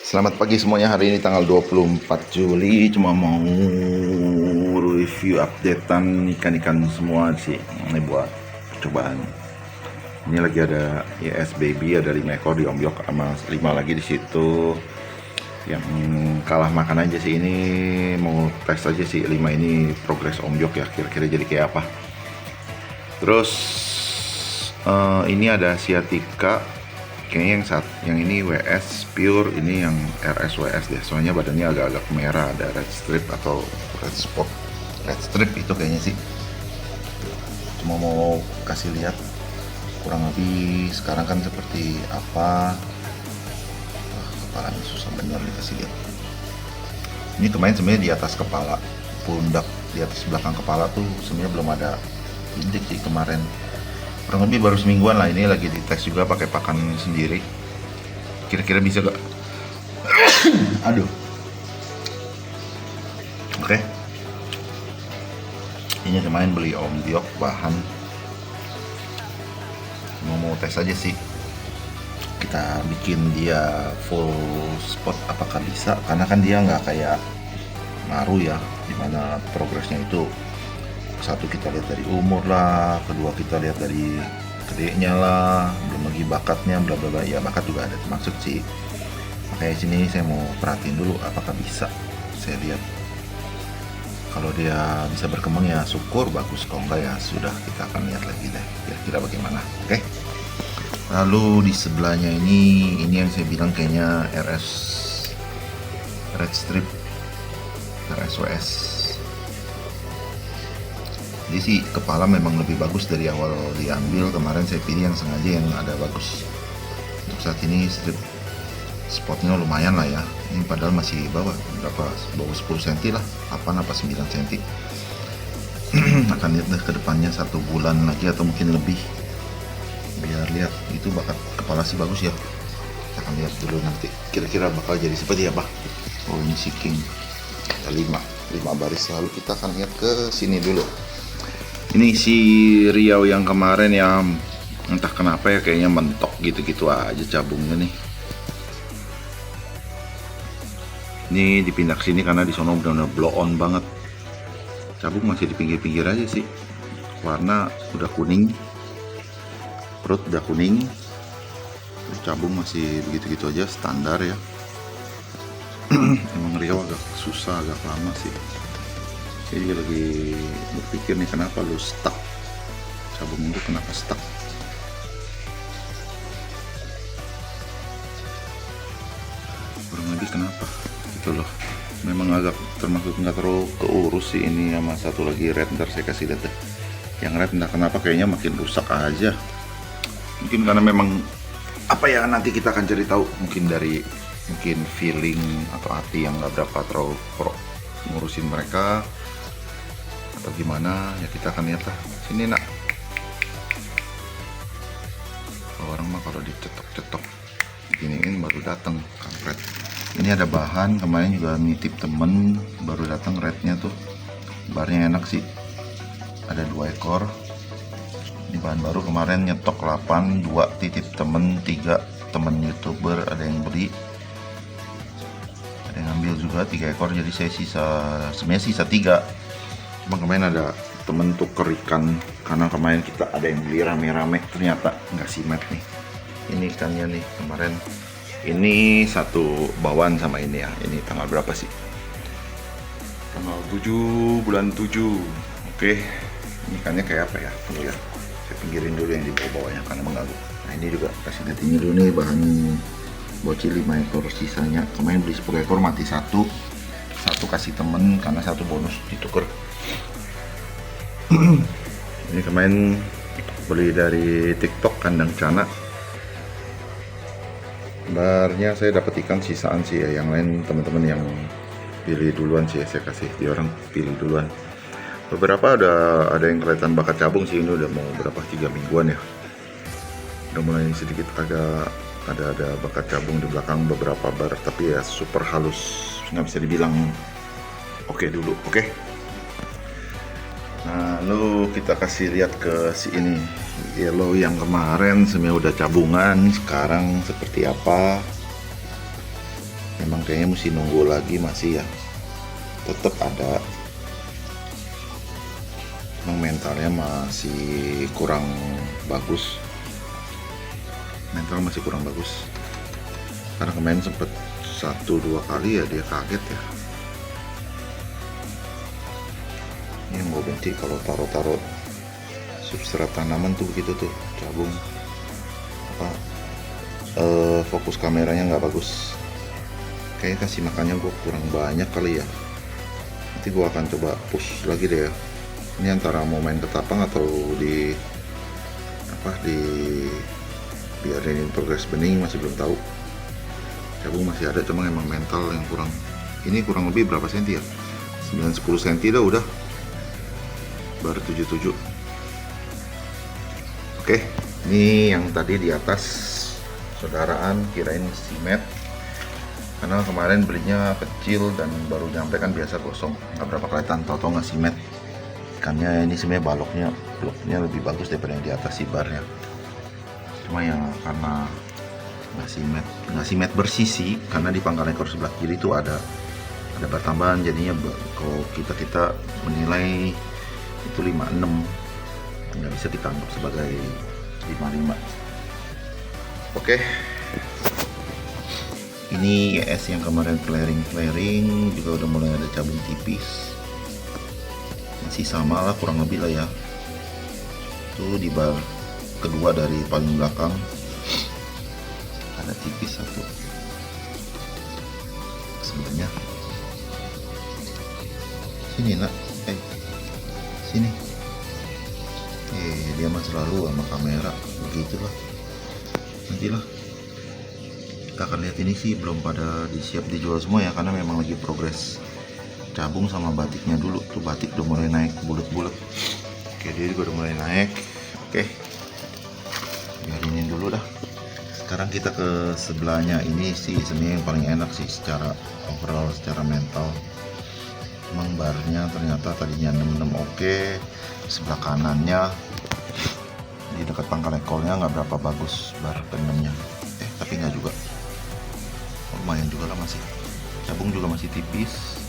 Selamat pagi semuanya, hari ini tanggal 24 Juli. Cuma mau review updatean ikan-ikan semua sih. Ini buat percobaan. Ini lagi ada YS baby, ada 5 ekor di ombyok sama 5 lagi di situ. Yang kalah makan aja sih, ini mau tes aja sih 5 ini progres ombyok ya, kira-kira jadi kayak apa. Terus ini ada Asiatica, kayaknya yang ini WS pure, ini yang RSWS deh, soalnya badannya agak-agak merah, ada red strip atau red spot, red strip itu kayaknya sih. Cuma mau kasih lihat kurang lebih sekarang kan seperti apa. Kepalanya susah bener dikasih lihat. Ini kemarin sebenarnya di atas kepala, pundak di atas belakang kepala tuh sebenarnya belum ada injek sih kemarin. Kurang lebih baru semingguan lah, ini lagi dites juga pakai pakan sendiri. Kira-kira bisa gak? Aduh. Oke. Ini kemarin beli ombyok bahan. Mau tes aja sih. Kita bikin dia full spot apakah bisa? Karena kan dia nggak kayak maru ya, dimana progresnya itu satu kita lihat dari umur lah, kedua kita lihat dari gedenya lah, belum lagi bakatnya, bla bla bla. Ya bakat juga ada termasuk sih. Makanya sini saya mau perhatiin dulu apakah bisa. Saya lihat kalau dia bisa berkembang ya syukur, bagus. Kalau enggak ya sudah, kita akan lihat lagi deh kira-kira bagaimana. Oke. Lalu di sebelahnya ini yang saya bilang kayaknya RS red strip RSWS. Jadi sih kepala memang lebih bagus dari awal diambil. Kemarin saya pilih yang sengaja yang ada bagus. Untuk saat ini strip spotnya lumayan lah ya. Ini padahal masih bawah 10 cm lah, 8 apa 9 cm. Akan lihat deh ke depannya 1 bulan lagi atau mungkin lebih, biar lihat itu bakat kepala sih bagus ya. Kita akan lihat dulu nanti kira-kira bakal jadi seperti apa. Oh ini si king, ada 5 baris. Lalu kita akan lihat ke sini dulu. Ini si Riau yang kemarin ya, entah kenapa ya kayaknya mentok gitu-gitu aja cabungnya nih. Ini dipindah ke sini karena di sono benar-benar blow on banget. Cabung masih di pinggir-pinggir aja sih. Warna udah kuning, perut udah kuning. Terus cabung masih begitu-gitu aja, standar ya. Emang Riau agak susah, agak lama sih. Saya juga lagi berpikir nih, kenapa lu stuck, cabung itu kenapa stuck. Kurang lebih kenapa gitu loh. Memang agak termasuk nggak terlalu keurus sih ini. Sama satu lagi red, ntar saya kasih lihat deh. Yang red entah kenapa kayaknya makin rusak aja. Mungkin karena memang apa ya, nanti kita akan cari tahu. Mungkin feeling atau hati yang nggak berapa terlalu pro ngurusin mereka atau gimana ya, kita akan lihat lah. Sini nak, orang mah kalau dicetok-cetok giniin baru datang kampret. Ini ada bahan, kemarin juga nitip temen baru datang rednya tuh, barnya enak sih, ada 2 ekor. Ini bahan baru, kemarin nyetok 8, 2 titip temen, 3 temen youtuber ada yang beli, ada yang ngambil juga 3 ekor. Jadi saya sebenarnya sisa 3. Cuma kemarin ada temen tuker ikan, karena kemarin kita ada yang beli rame-rame, ternyata nggak simet nih. Ini ikannya nih kemarin, ini satu bawaan sama ini ya. Ini tanggal berapa sih? Tanggal 7 bulan 7. Oke, ini ikannya kayak apa ya? Tunggu ya, saya pinggirin dulu yang di bawah-bawahnya karena mengganggu. Nah ini juga kasih lihat ini dulu nih, bahan bocil 5 ekor sisanya. Kemarin beli 10 ekor, mati satu kasih temen karena 1 bonus ditukar. Ini kemarin beli dari TikTok, kandang cana. Barnya saya dapat ikan sisaan sih ya, yang lain teman-teman yang pilih duluan sih ya, saya kasih dia orang pilih duluan. Beberapa ada yang kelihatan bakat cabung sih, ini udah mau berapa 3 mingguan ya. Udah mulai sedikit agak ada bakat cabung di belakang beberapa bar, tapi ya super halus, nggak bisa dibilang oke dulu. Oke. Nah, lalu kita kasih lihat ke si ini, yellow yang kemarin sebenarnya udah cabungan, sekarang seperti apa. memang kayaknya mesti nunggu lagi, masih ya tetap ada, memang mentalnya masih kurang bagus, karena kemarin sempet 1-2 kali ya dia kaget ya. Ini yang gue benci kalau taruh substrat tanaman tuh begitu tuh, cabung fokus kameranya nggak bagus, kayaknya kasih makannya gue kurang banyak kali ya. Nanti gue akan coba push lagi deh ya. Ini antara mau main ketapang atau di biarin progres bening, masih belum tahu. Cabung masih ada, cuma emang mental yang kurang. Ini kurang lebih berapa senti ya, 9-10 senti dah udah, baru 77. Oke, ini yang tadi di atas saudaraan kirain simet, karena kemarin belinya kecil dan baru nyampe kan, biasa gosong nggak berapa kelihatan, tau nggak simet. Ikannya ini sebenarnya bloknya lebih bagus daripada yang di atas si barnya, cuma yang karena nggak simet bersih sih, karena di pangkal ekor sebelah kiri itu ada bar tambahan, jadinya kalau kita menilai itu 56, nggak bisa kita anggap sebagai 55. Oke, ini YS yang kemarin flaring juga udah mulai ada cabung tipis, masih sama lah kurang lebih lah ya. Tuh di bar kedua dari paling belakang ada tipis satu sebenarnya. Sini nak, sini. Dia mah selalu sama kamera begitulah. Nantilah kita akan lihat. Ini sih belum pada disiap dijual semua ya, karena memang lagi progres cabung sama batiknya dulu. Tuh batik udah mulai naik bulat-bulat. Oke, dia juga udah mulai naik. Oke, biarinin dulu dah. Sekarang kita ke sebelahnya. Ini sih sebenarnya yang paling enak sih secara overall, secara mental. Emang barnya ternyata tadinya 66 oke. Sebelah kanannya di dekat pangkal ekornya nggak berapa bagus bar penemnya, tapi nggak juga, lumayan juga lah, masih cabung juga masih tipis.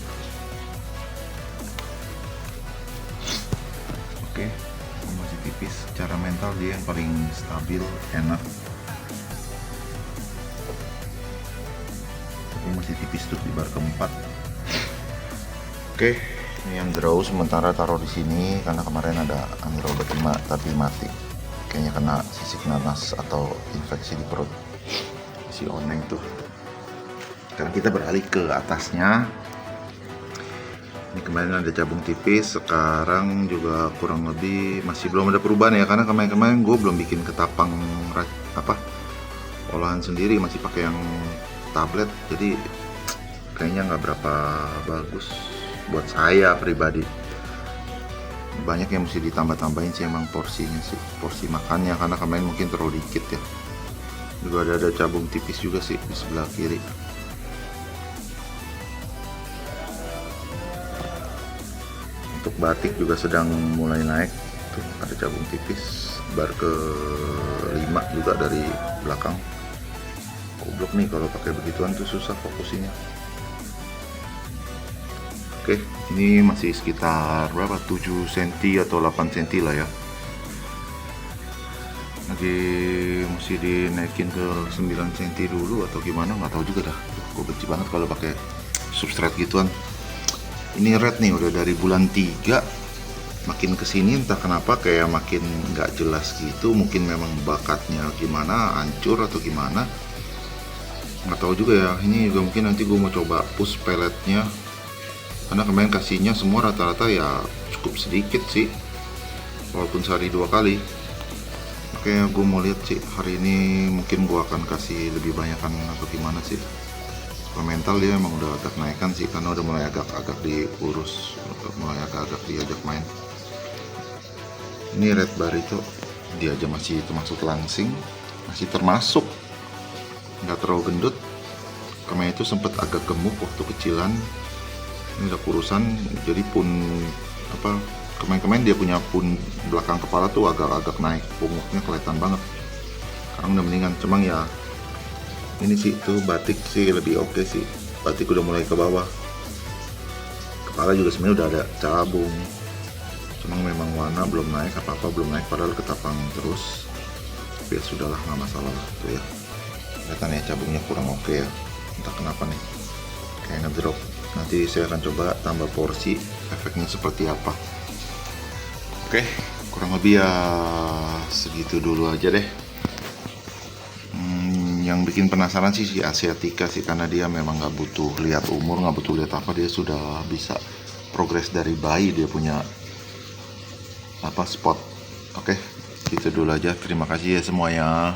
Oke, masih tipis. Secara mental dia yang paling stabil, enak, tapi masih tipis tuh di bar keempat. Oke, ini yang draw sementara taruh di sini karena kemarin ada amirobat tapi mati. Kayaknya kena sisik nanas atau infeksi di perut si oneng tuh. Sekarang kita beralih ke atasnya. Ini kemarin ada cabung tipis, sekarang juga kurang lebih masih belum ada perubahan ya, karena kemarin gue belum bikin ketapang olahan sendiri, masih pakai yang tablet, jadi kayaknya nggak berapa bagus buat saya pribadi. Banyak yang mesti ditambah-tambahin sih emang porsinya sih, porsi makannya, karena kemarin mungkin terlalu dikit ya. Juga ada cabung tipis juga sih di sebelah kiri. Untuk batik juga sedang mulai naik. Tuh ada cabung tipis, bar ke 5 juga dari belakang. Goblok nih kalau pakai begituan tuh susah fokusinya. Oke, ini masih sekitar berapa? 7 cm atau 8 cm lah ya. Lagi mesti dinaikin ke 9 cm dulu atau gimana, nggak tahu juga dah. Gue benci banget kalau pakai substrat gituan. Ini red nih udah dari bulan 3, makin kesini entah kenapa kayak makin nggak jelas gitu. Mungkin memang bakatnya gimana, hancur atau gimana, nggak tahu juga ya. Ini juga mungkin nanti gue mau coba push pelletnya, karena kemarin kasihnya semua rata-rata ya cukup sedikit sih, walaupun sehari 2 kali. Oke, gue mau lihat sih hari ini, mungkin gue akan kasih lebih banyakan atau gimana sih. Mental dia emang udah agak naikkan sih, karena udah mulai agak-agak diurus, mulai agak-agak diajak main. Ini red bar itu dia aja masih termasuk langsing, masih termasuk nggak terlalu gendut. Kemarin itu sempet agak gemuk waktu kecilan, ini udah kurusan, jadi pun kemarin dia punya pun belakang kepala tuh agak-agak naik, punguknya kelihatan banget. Sekarang udah mendingan, cuma ya ini sih tuh batik sih lebih oke sih. batik udah mulai ke bawah, kepala juga sebenarnya udah ada cabung, cuma memang warna belum naik, apa-apa belum naik, padahal ketapang terus. Tapi ya sudahlah, nggak masalah tuh ya. Kelihatan ya cabungnya kurang oke ya, entah kenapa nih kayak ngedrop. Nanti saya akan coba tambah porsi, efeknya seperti apa. Oke, kurang lebih ya segitu dulu aja deh. Yang bikin penasaran sih si Asiatica sih, karena dia memang nggak butuh lihat umur, nggak butuh lihat apa, dia sudah bisa progres dari bayi, dia punya apa spot. Oke, gitu dulu aja. Terima kasih ya semuanya.